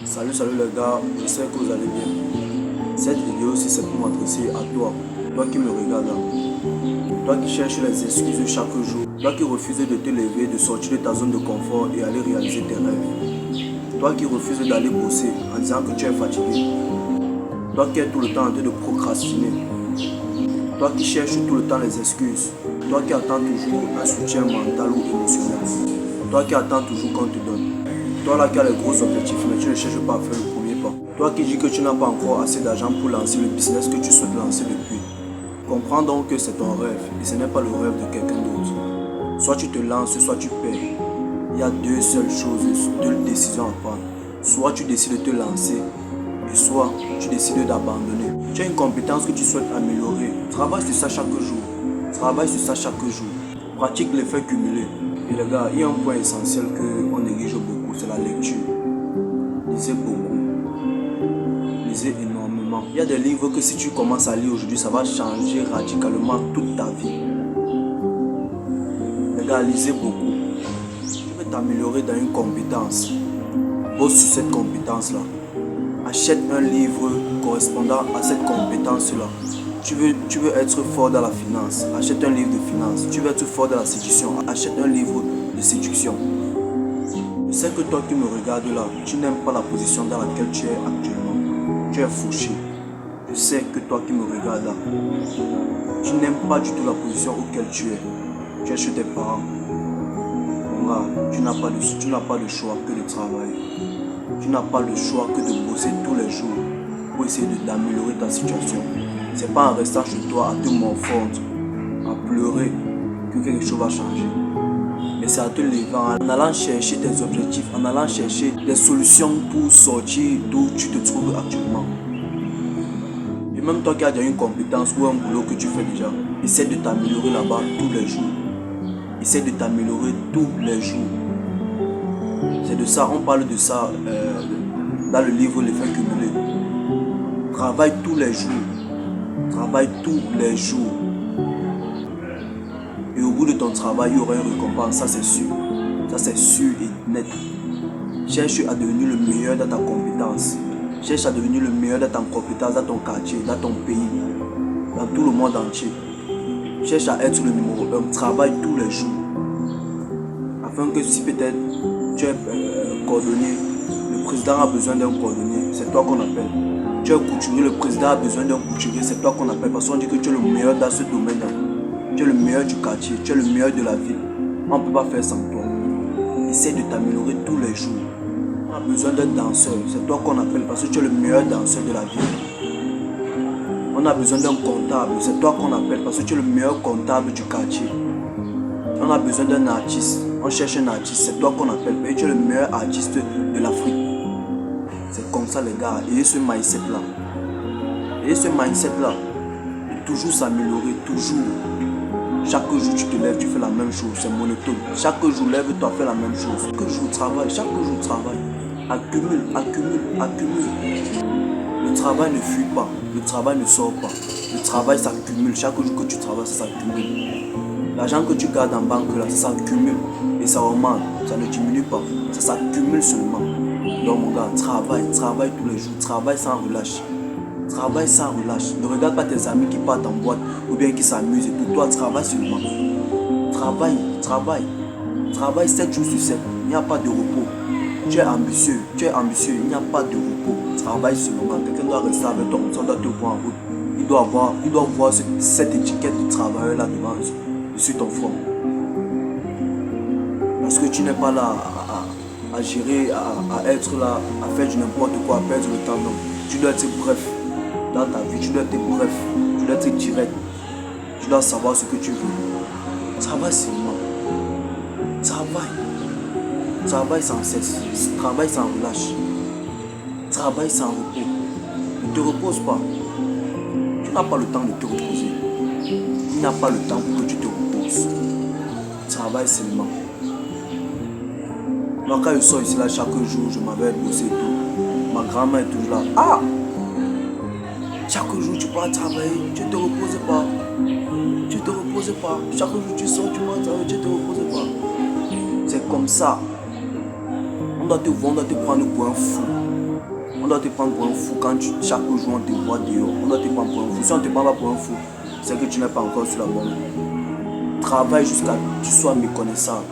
Salut les gars, j'espère que vous allez bien. Cette vidéo aussi c'est pour m'adresser à toi, toi qui me regardes là. Toi qui cherches les excuses chaque jour, toi qui refuses de te lever, de sortir de ta zone de confort et aller réaliser tes rêves. Toi qui refuses d'aller bosser en disant que tu es fatigué. Toi qui es tout le temps en train de procrastiner. Toi qui cherches tout le temps les excuses. Toi qui attends toujours un soutien mental ou émotionnel. Toi qui attends toujours qu'on te donne. Toi là qui as les gros objectifs mais tu ne cherches pas à faire le premier pas. Toi qui dis que tu n'as pas encore assez d'argent pour lancer le business que tu souhaites lancer depuis. Comprends donc que c'est ton rêve et ce n'est pas le rêve de quelqu'un d'autre. Soit tu te lances, soit tu perds. Il y a deux seules choses, deux décisions à prendre. Soit tu décides de te lancer et soit tu décides d'abandonner. Tu as une compétence que tu souhaites améliorer. Travaille sur ça chaque jour. Travaille sur ça chaque jour. Pratique l'effet cumulé. Et les gars, il y a un point essentiel qu'on néglige beaucoup, c'est la lecture. Lisez beaucoup. Lisez énormément. Il y a des livres que si tu commences à lire aujourd'hui, ça va changer radicalement toute ta vie. Les gars, lisez beaucoup. Tu veux t'améliorer dans une compétence. Bosse sur cette compétence-là. Achète un livre correspondant à cette compétence-là. Tu veux être fort dans la finance, achète un livre de finance. Tu veux être fort dans la séduction, achète un livre de séduction. Je sais que toi qui me regardes là, tu n'aimes pas la position dans laquelle tu es actuellement. Tu es fauché. Je sais que toi qui me regardes là, tu n'aimes pas du tout la position auquel tu es. Tu es chez tes parents. Mon gars, tu n'as pas de choix que de travailler. Tu n'as pas le choix que de bosser tous les jours pour essayer d'améliorer ta situation. C'est pas en restant chez toi à te morfondre, à pleurer que quelque chose va changer. Mais c'est à te lever, en allant chercher tes objectifs, en allant chercher des solutions pour sortir d'où tu te trouves actuellement. Et même toi qui as déjà une compétence ou un boulot que tu fais déjà, essaie de t'améliorer là-bas tous les jours. Essaie de t'améliorer tous les jours. C'est de ça, on parle de ça dans le livre L'effet cumulé. Travaille tous les jours. Travaille tous les jours. Et au bout de ton travail, il y aura une récompense, ça c'est sûr. Ça c'est sûr et net. Cherche à devenir le meilleur dans ta compétence. Cherche à devenir le meilleur dans ta compétence, dans ton quartier, dans ton pays, dans tout le monde entier. Cherche à être le numéro 1. Travaille tous les jours. Afin que si peut-être tu es cordonnier, le président a besoin d'un cordonnier, c'est toi qu'on appelle. Tu es couturier, le président a besoin d'un couturier, c'est toi qu'on appelle. Parce qu'on dit que tu es le meilleur dans ce domaine-là. Tu es le meilleur du quartier, tu es le meilleur de la ville. On ne peut pas faire sans toi. Essaie de t'améliorer tous les jours. On a besoin d'un danseur, c'est toi qu'on appelle parce que tu es le meilleur danseur de la ville. On a besoin d'un comptable, c'est toi qu'on appelle parce que tu es le meilleur comptable du quartier. On a besoin d'un artiste, on cherche un artiste, c'est toi qu'on appelle parce que tu es le meilleur artiste de l'Afrique. C'est comme ça les gars, ayez ce mindset là. Ayez ce mindset là. De toujours s'améliorer, toujours. Chaque jour tu te lèves, tu fais la même chose, c'est monotone. Chaque jour lève-toi, fais la même chose. Chaque jour travaille, chaque jour travaille. Accumule. Le travail ne fuit pas, le travail ne sort pas. Le travail s'accumule, chaque jour que tu travailles, ça s'accumule. L'argent que tu gardes en banque là, ça s'accumule et ça augmente, ça ne diminue pas, ça s'accumule seulement. Donc mon gars, travaille tous les jours, travaille sans relâche. Travaille sans relâche. Ne regarde pas tes amis qui partent en boîte ou bien qui s'amusent et tout. Toi, travaille seulement. Travaille 7 jours sur 7. Il n'y a pas de repos. Tu es ambitieux, il n'y a pas de repos. Travaille seulement. Quelqu'un doit rester avec toi, on doit te voir en route. Il doit voir cette étiquette de travailleur là devant sur ton front. Parce que tu n'es pas là à gérer, à être là, à faire du n'importe quoi, à perdre le temps. Non. Tu dois être bref dans ta vie, tu dois être bref, tu dois être direct. Tu dois savoir ce que tu veux. Travaille seulement. Travaille sans cesse. Travaille sans relâche. Travaille sans repos. Ne te repose pas. Tu n'as pas le temps de te reposer. Il n'y a pas le temps pour que tu te reposes. Travaille seulement. Moi, quand je sors ici là, chaque jour, je m'avais bossé et tout. Ma grand-mère est toujours là. Ah! Chaque jour, tu pars travailler, tu ne te reposes pas. Chaque jour, tu sors, tu pars travailler, tu ne te reposes pas. C'est comme ça. On doit te prendre pour un fou. doit te prendre pour un fou quand chaque jour on te voit dehors. On doit te prendre pour un fou. Si on ne te prend pas pour un fou, c'est que tu n'es pas encore sur la bonne voie. Travaille jusqu'à ce que tu sois méconnaissable.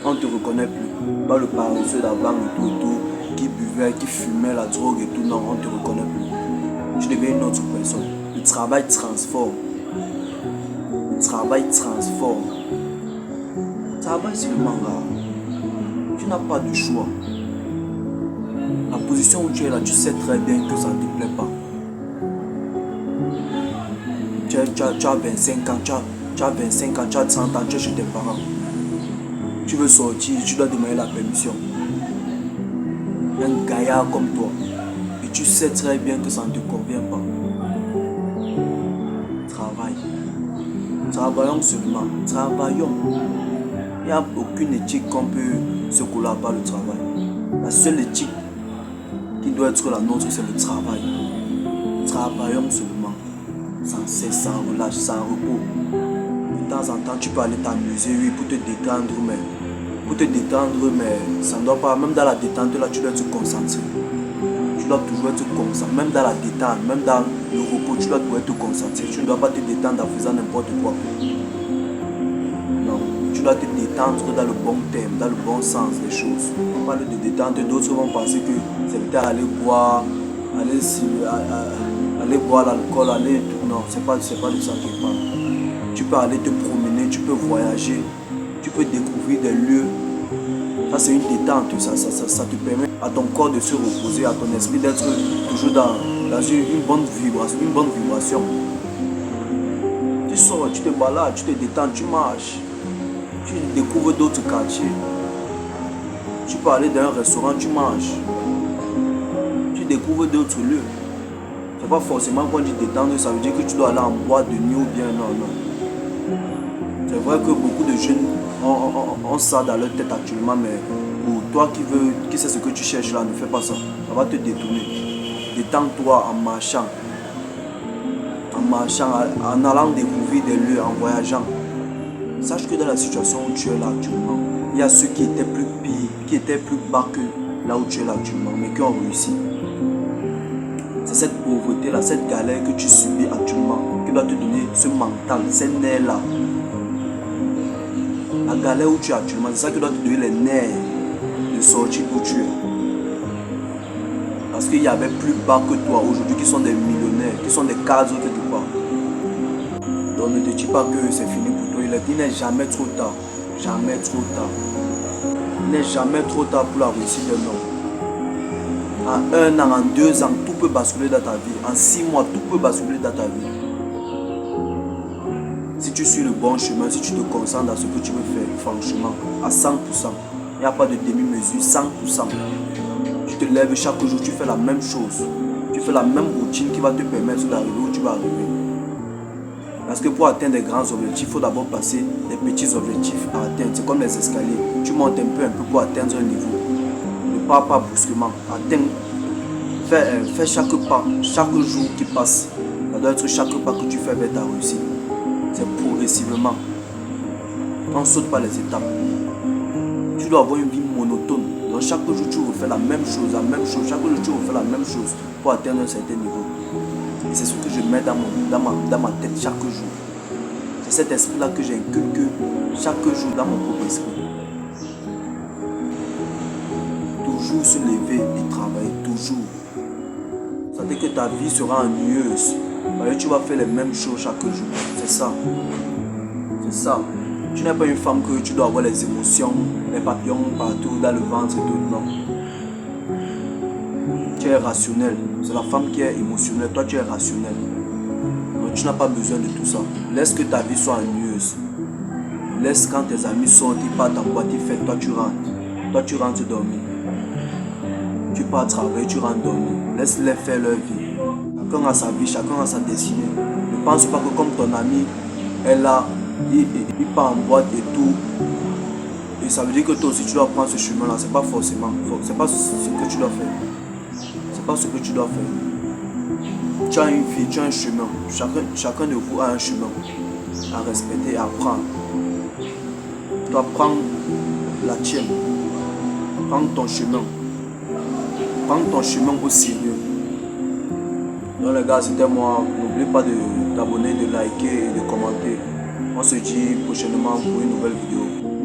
On ne te reconnaît plus. Pas le paresseux d'avant et tout, qui buvait, qui fumait la drogue et tout. Non, on ne te reconnaît plus. Tu deviens une autre personne. Le travail transforme. Le travail transforme. Le travail, c'est le manga. Tu n'as pas de choix. La position où tu es là, tu sais très bien que ça ne te plaît pas. Tu as 25 ans, tu as 25 ans, tu as 30 ans, tu es chez tes parents. Tu veux sortir, tu dois demander la permission. Un gaillard comme toi. Et tu sais très bien que ça ne te convient pas. Travaille. Travaillons seulement. Travaillons. Il n'y a aucune éthique qu'on peut se coller à part le travail. La seule éthique qui doit être la nôtre, c'est le travail. Travaillons seulement. Sans cesse, sans relâche, sans repos. De temps en temps, tu peux aller t'amuser, oui, pour te détendre, mais ça ne doit pas, même dans la détente, là, tu dois te concentrer. Tu dois toujours être concentré, même dans la détente, même dans le repos, tu dois toujours être concentré. Tu ne dois pas te détendre en faisant n'importe quoi. Non, tu dois te détendre dans le bon thème, dans le bon sens des choses. On parle de détente, d'autres vont penser que c'est peut-être aller boire, aller boire l'alcool, aller tout. Non, c'est pas de ça que je parle. Tu peux aller te promener, tu peux voyager, tu peux découvrir des lieux. Ça, c'est une détente, ça te permet à ton corps de se reposer, à ton esprit d'être toujours dans une bonne vibration. Tu sors, tu te balades, tu te détends, tu marches, tu découvres d'autres quartiers. Tu peux aller dans un restaurant, tu manges, tu découvres d'autres lieux. C'est pas forcément quand tu détends, ça veut dire que tu dois aller en boîte de nuit ou bien non. C'est vrai que beaucoup de jeunes ont ça dans leur tête actuellement, mais pour toi qui sais ce que tu cherches là, ne fais pas ça. Ça va te détourner. Détends-toi en marchant, en allant découvrir des lieux, en voyageant. Sache que dans la situation où tu es là actuellement, il y a ceux qui étaient plus pires, qui étaient plus bas que là où tu es là actuellement, mais qui ont réussi. C'est cette pauvreté-là, cette galère que tu subis actuellement, qui doit te donner ce mental, ces nerfs-là. La galère où tu es actuellement, c'est ça qui doit te donner les nerfs de sortir d'où tu es. Parce qu'il y avait plus bas que toi aujourd'hui qui sont des millionnaires, qui sont des cadres quelque part. Donc ne te dis pas que c'est fini pour toi. Il n'est jamais trop tard. Jamais trop tard. Il n'est jamais trop tard pour la réussite d'un homme. En 1 an, en 2 ans, tout peut basculer dans ta vie. En 6 mois, tout peut basculer dans ta vie. Si tu suis le bon chemin, si tu te concentres dans ce que tu veux faire, franchement, à 100%, il n'y a pas de demi-mesure, 100%. Tu te lèves chaque jour, tu fais la même chose. Tu fais la même routine qui va te permettre d'arriver où tu vas arriver. Parce que pour atteindre des grands objectifs, il faut d'abord passer des petits objectifs à atteindre. C'est comme les escaliers. Tu montes un peu pour atteindre un niveau. Ne pars pas brusquement. Fais chaque pas, chaque jour qui passe. Ça doit être chaque pas que tu fais vers ta réussite. C'est progressivement. On ne saute pas les étapes. Tu dois avoir une vie monotone. Donc chaque jour tu refais la même chose. Chaque jour tu refais la même chose pour atteindre un certain niveau. Et c'est ce que je mets dans ma tête chaque jour. C'est cet esprit-là que j'inculque chaque jour dans mon propre esprit. Toujours se lever et travailler, toujours. Ça veut dire que ta vie sera ennuyeuse. Parce que tu vas faire les mêmes choses chaque jour. C'est ça. C'est ça. Tu n'es pas une femme que tu dois avoir les émotions, les papillons partout, dans le ventre et tout. Non. Tu es rationnel. C'est la femme qui est émotionnelle. Toi, tu es rationnel. Donc, tu n'as pas besoin de tout ça. Laisse que ta vie soit ennuyeuse. Laisse quand tes amis sortent, ils partent en boîte, ils fêtent. Toi, tu rentres. Toi, tu rentres dormir. Tu pars travailler, tu rentres dormir. Laisse-les faire leur vie. Chacun a sa vie, chacun a sa destinée. Ne pense pas que comme ton ami est là, il part en boîte et tout. Et ça veut dire que toi aussi tu dois prendre ce chemin-là. C'est pas forcément. C'est pas ce que tu dois faire. C'est pas ce que tu dois faire. Tu as une vie, tu as un chemin. Chacun de vous a un chemin à respecter et à prendre. Tu dois prendre la tienne. Prendre ton chemin. prends ton chemin au sérieux. Donc les gars, c'était moi. N'oublie pas de t'abonner, de liker et de commenter. On se dit prochainement pour une nouvelle vidéo.